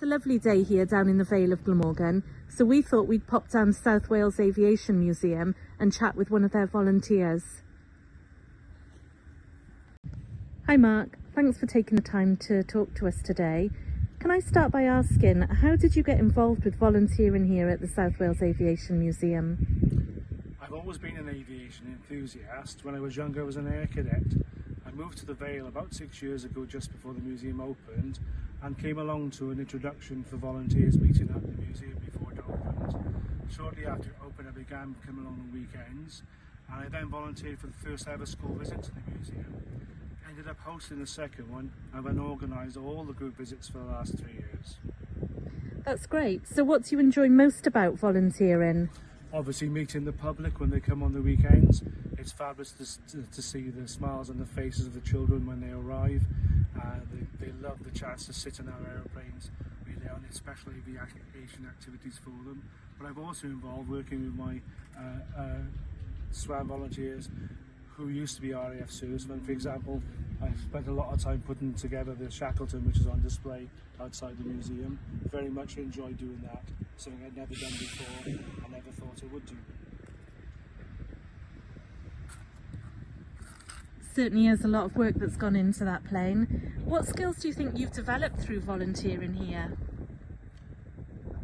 a lovely day here down in the Vale of Glamorgan, so we thought we'd pop down to South Wales Aviation Museum and chat with one of their volunteers. Hi Mark, thanks for taking the time to talk to us today. Can I start by asking, how did you get involved with volunteering here at the South Wales Aviation Museum? I've always been an aviation enthusiast. When I was younger I was an air cadet. I moved to the Vale about 6 years ago, just before the museum opened, and came along to an introduction for volunteers meeting at the museum before it opened. Shortly after it opened I began coming along on weekends, and I then volunteered for the first ever school visit to the museum. Ended up hosting the second one and then organised all the group visits for the last 3 years. That's great. So what do you enjoy most about volunteering? Obviously meeting the public when they come on the weekends. It's fabulous to see the smiles on the faces of the children when they arrive. They love the chance to sit in our aeroplanes, really on special aviation activities for them. But I've also involved working with my SWAM volunteers who used to be RAF servicemen. For example, I've spent a lot of time putting together the Shackleton, which is on display outside the museum. Very much enjoyed doing that, something I'd never done before, I never thought I would do. Certainly is a lot of work that's gone into that plane. What skills do you think you've developed through volunteering here?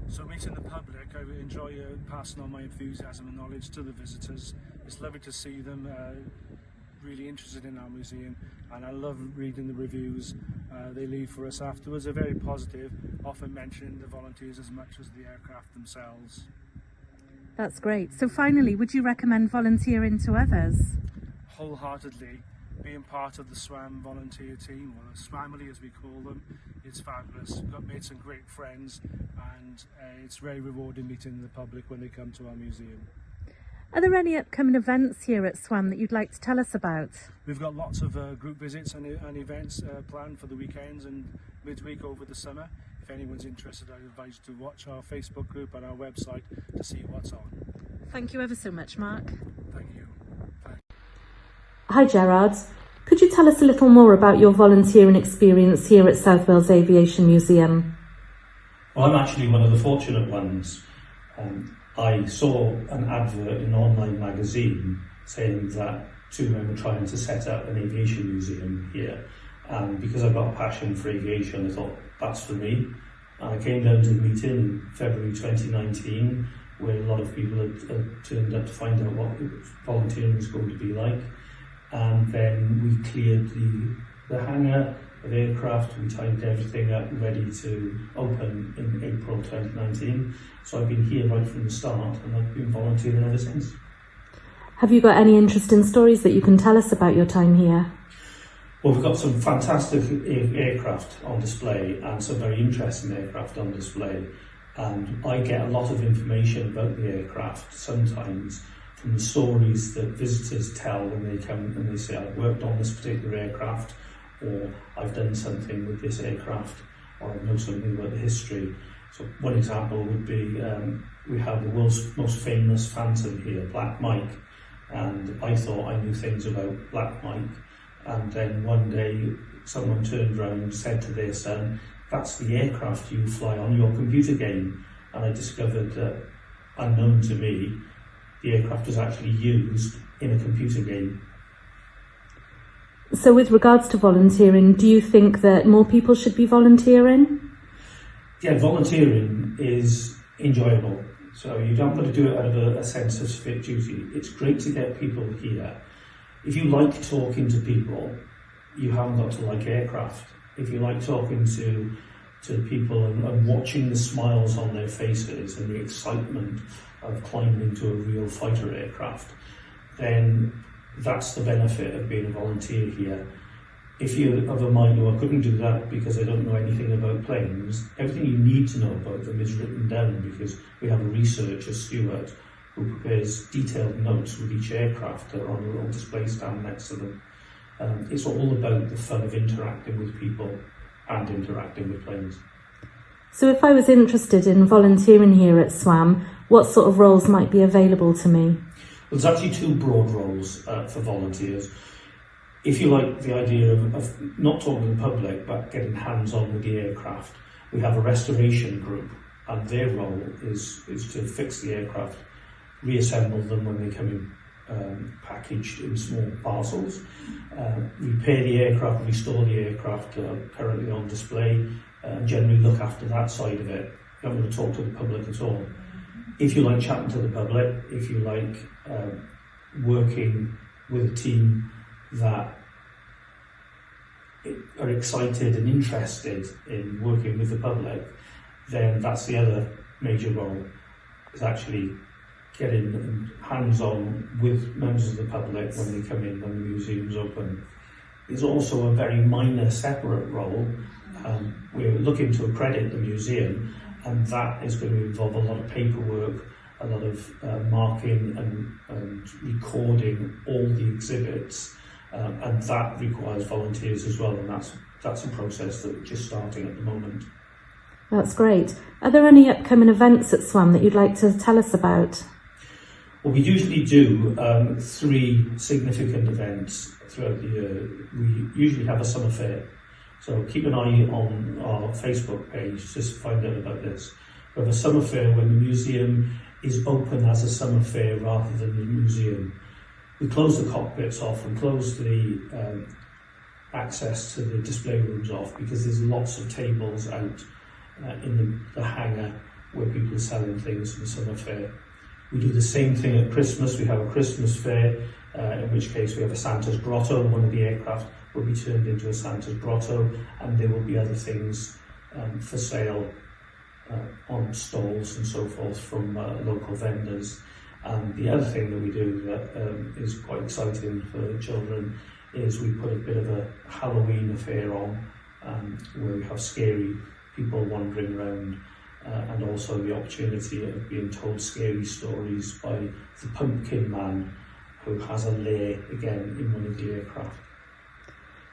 So meeting the public, I enjoy passing on my enthusiasm and knowledge to the visitors. It's lovely to see them really interested in our museum, and I love reading the reviews they leave for us afterwards. They're very positive, often mentioning the volunteers as much as the aircraft themselves. That's great. So finally, would you recommend volunteering to others? Wholeheartedly. Being part of the SWAM volunteer team, or the SWAMily as we call them, it's fabulous. I've made some great friends, and it's very rewarding meeting the public when they come to our museum. Are there any upcoming events here at SWAM that you'd like to tell us about? We've got lots of group visits and events planned for the weekends and midweek over the summer. If anyone's interested, I advise you to watch our Facebook group and our website to see what's on. Thank you ever so much, Mark. Thank you. Hi Gerard, could you tell us a little more about your volunteering experience here at South Wales Aviation Museum? Well, I'm actually one of the fortunate ones. I saw an advert in an online magazine saying that two men were trying to set up an aviation museum here, and because I've got a passion for aviation, I thought that's for me. And I came down to the meeting in February 2019, where a lot of people had turned up to find out what volunteering was going to be like. And then we cleared the hangar of aircraft, we timed everything up ready to open in April 2019. So I've been here right from the start, and I've been volunteering ever since. Have you got any interesting stories that you can tell us about your time here? Well, we've got some fantastic aircraft on display and some very interesting aircraft on display. And I get a lot of information about the aircraft sometimes from the stories that visitors tell when they come and they say, I've worked on this particular aircraft, or I've done something with this aircraft, or I know something about the history. So one example would be, we have the world's most famous Phantom here, Black Mike, and I thought I knew things about Black Mike, and then one day someone turned around and said to their son, that's the aircraft you fly on your computer game. And I discovered that, unknown to me, the aircraft was actually used in a computer game. So with regards to volunteering, do you think that more people should be volunteering? Yeah, volunteering is enjoyable. So you don't got to do it out of a sense of civic duty. It's great to get people here. If you like talking to people, you haven't got to like aircraft. If you like talking to people and watching the smiles on their faces and the excitement of climbing into a real fighter aircraft, then that's the benefit of being a volunteer here. If you're of a mind, I couldn't do that because I don't know anything about planes, everything you need to know about them is written down, because we have a researcher, Stuart, who prepares detailed notes with each aircraft that are on a little display stand next to them. It's all about the fun of interacting with people and interacting with planes. So if I was interested in volunteering here at SWAM, what sort of roles might be available to me? Well, there's actually two broad roles for volunteers. If you like the idea of not talking to the public but getting hands-on with the aircraft, We have a restoration group, and their role is to fix the aircraft, reassemble them when they come in packaged in small parcels, repair the aircraft, restore the aircraft currently on display, and generally look after that side of it. You don't want to talk to the public at all. If you like chatting to the public, if you like working with a team that are excited and interested in working with the public, then that's the other major role, is actually getting hands-on with members of the public when they come in, when the museum's open. There's also a very minor separate role. We're looking to accredit the museum, and that is going to involve a lot of paperwork, a lot of marking and recording all the exhibits, and that requires volunteers as well, and that's a process that we're just starting at the moment. That's great. Are there any upcoming events at SWAM that you'd like to tell us about? Well, we usually do 3 significant events throughout the year. We usually have a summer fair, so keep an eye on our Facebook page just to find out about this. We have a summer fair when the museum is open as a summer fair rather than a museum. We close the cockpits off and close the access to the display rooms off, because there's lots of tables out in the hangar where people are selling things for the summer fair. We do the same thing at Christmas. We have a Christmas fair, in which case we have a Santa's Grotto. One of the aircraft will be turned into a Santa's Grotto, and there will be other things for sale on stalls and so forth from local vendors. And the other thing that we do that is quite exciting for children is we put a bit of a Halloween affair on, where we have scary people wandering around, and also the opportunity of being told scary stories by the Pumpkin Man, who has a lair again in one of the aircraft.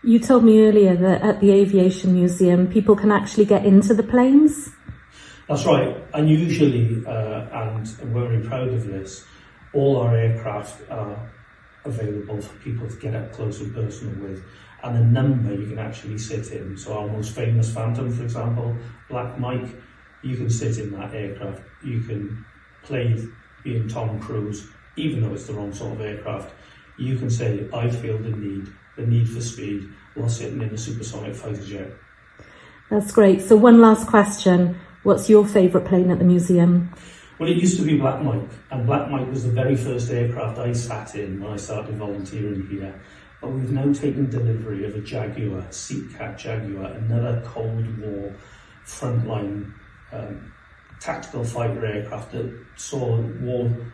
You told me earlier that at the Aviation Museum people can actually get into the planes? That's right, and usually, and we're very proud of this, all our aircraft are available for people to get up close and personal with, and a number you can actually sit in. So our most famous Phantom, for example, Black Mike, you can sit in that aircraft. You can play being Tom Cruise, even though it's the wrong sort of aircraft. You can say, I feel the need for speed, while sitting in a supersonic fighter jet. That's great. So one last question. What's your favourite plane at the museum? Well, it used to be Black Mike, and Black Mike was the very first aircraft I sat in when I started volunteering here. But we've now taken delivery of a Jaguar, Seatcat Jaguar, another Cold War frontline tactical fighter aircraft that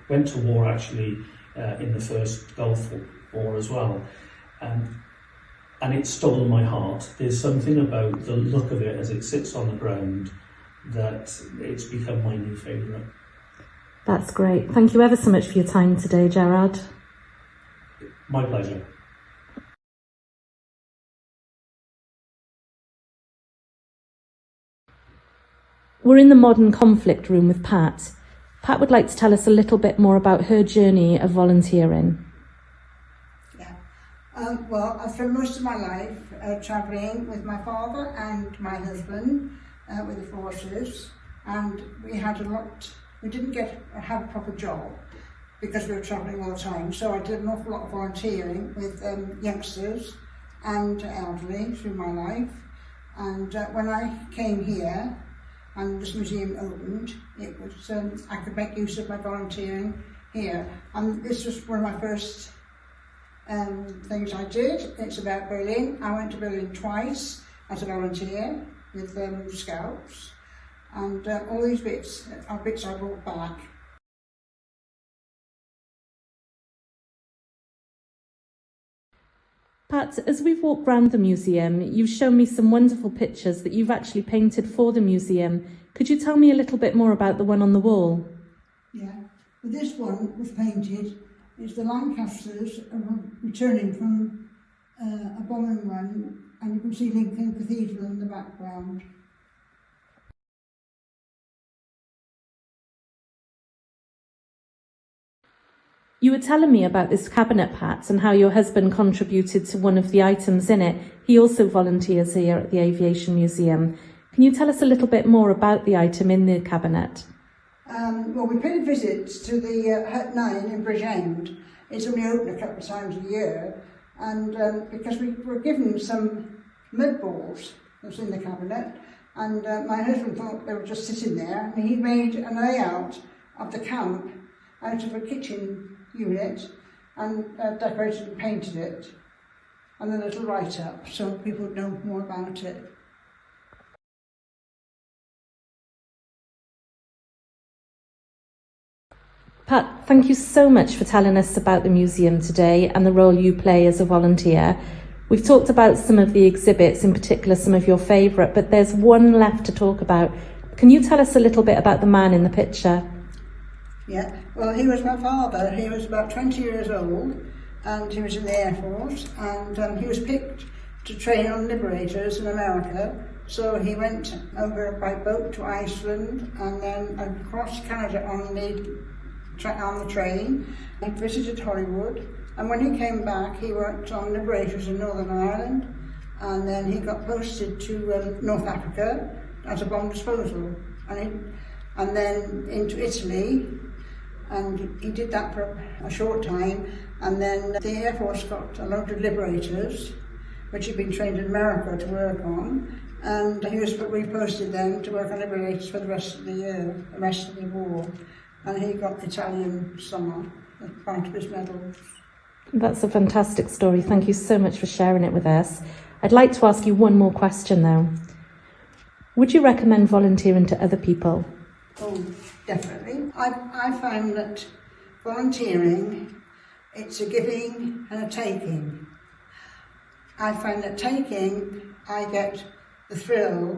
went to war actually in the first Gulf War as well. And it's stolen my heart. There's something about the look of it as it sits on the ground that it's become my new favourite. That's great. Thank you ever so much for your time today, Gerard. My pleasure. We're in the modern conflict room with Pat. Pat would like to tell us a little bit more about her journey of volunteering. Yeah. Well, I spent most of my life travelling with my father and my husband with the forces, and we had a lot. We didn't have a proper job because we were travelling all the time, so I did an awful lot of volunteering with youngsters and elderly through my life. And when I came here and this museum opened, it was I could make use of my volunteering here. And this was one of my first things I did. It's about Berlin. I went to Berlin twice as a volunteer with Scouts, and all these bits are bits I brought back. Pat, as we've walked round the museum, you've shown me some wonderful pictures that you've actually painted for the museum. Could you tell me a little bit more about the one on the wall? Yeah, well, this one was painted. It's the Lancasters returning from a bombing run, and you can see Lincoln Cathedral in the background. You were telling me about this cabinet, Pat, and how your husband contributed to one of the items in it. He also volunteers here at the Aviation Museum. Can you tell us a little bit more about the item in the cabinet? Well, we paid a visit to the Hut 9 in Bridgend. It's only open a couple of times a year, and because we were given some mud balls that was in the cabinet, and my husband thought they were just sitting there, and he made a layout of the camp out of a kitchen unit and decorated and painted it, and a little write-up so people would know more about it. Pat, thank you so much for telling us about the museum today and the role you play as a volunteer. We've talked about some of the exhibits, in particular some of your favourite, but there's one left to talk about. Can you tell us a little bit about the man in the picture? Yeah, well, he was my father. He was about 20 years old, and he was in the Air Force, and he was picked to train on liberators in America. So he went over by boat to Iceland and then across Canada on the train. He visited Hollywood, and when he came back he worked on liberators in Northern Ireland, and then he got posted to North Africa as a bomb disposal, and then into Italy, and he did that for a short time, and then the Air Force got a load of liberators which he'd been trained in America to work on, and he was reposted then to work on liberators for the rest of the year, the rest of the war. And he got the Italian Summer as part of his medals. That's a fantastic story. Thank you so much for sharing it with us. I'd like to ask you one more question though. Would you recommend volunteering to other people? Oh, definitely. I found that volunteering, it's a giving and a taking. I find that taking, I get the thrill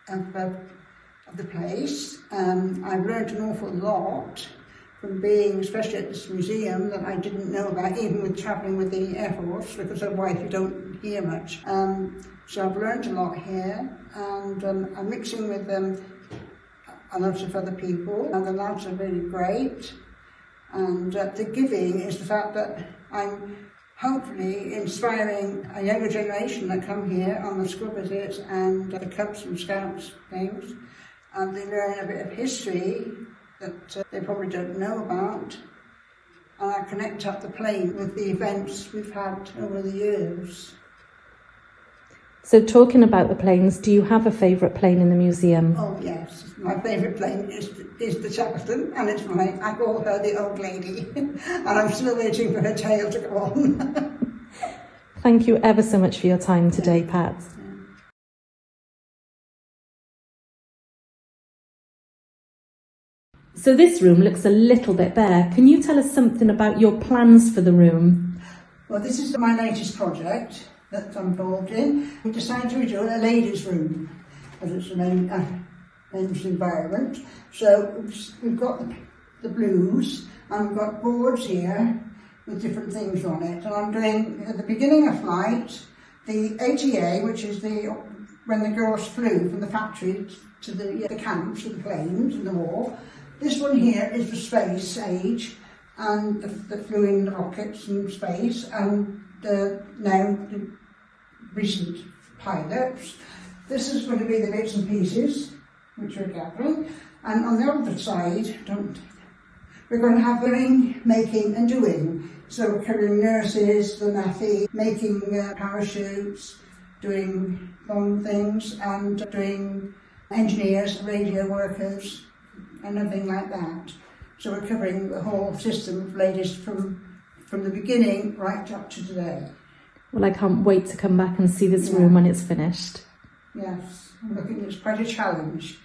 of the place. I've learned an awful lot from being, especially at this museum, that I didn't know about, even with travelling with the Air Force, because otherwise you don't hear much. So I've learned a lot here, and I'm mixing with a lot of other people, and the lads are really great. And the giving is the fact that I'm hopefully inspiring a younger generation that come here on the school visits and the Cubs and Scouts things, and they learn a bit of history that they probably don't know about, and I connect up the plane with the events we've had over the years. So talking about the planes, do you have a favourite plane in the museum? Oh yes, my favourite plane is the Shackleton, and it's mine. I call her the old lady, and I'm still waiting for her tail to go on. Thank you ever so much for your time today, Pat. So this room looks a little bit bare. Can you tell us something about your plans for the room? Well, this is my latest project that I'm involved in. We decided to do a ladies' room, as it's a men's environment. So we've got the blues, and we've got boards here with different things on it. And I'm doing, at the beginning of flight, the ATA, which is when the girls flew from the factory to the camps, to the planes in the war. This one here is the space age, and the flew in the rockets in space, and now the recent pilots. This is going to be the bits and pieces which we're gathering, and on the other side, we're going to have learning, making and doing. So we're covering nurses, the NAFI, making parachutes, doing bomb things, and doing engineers, radio workers, and everything like that. So we're covering the whole system of ladies from the beginning right up to today. Well, I can't wait to come back and see this room when it's finished. Yes, I'm looking, it's quite a challenge.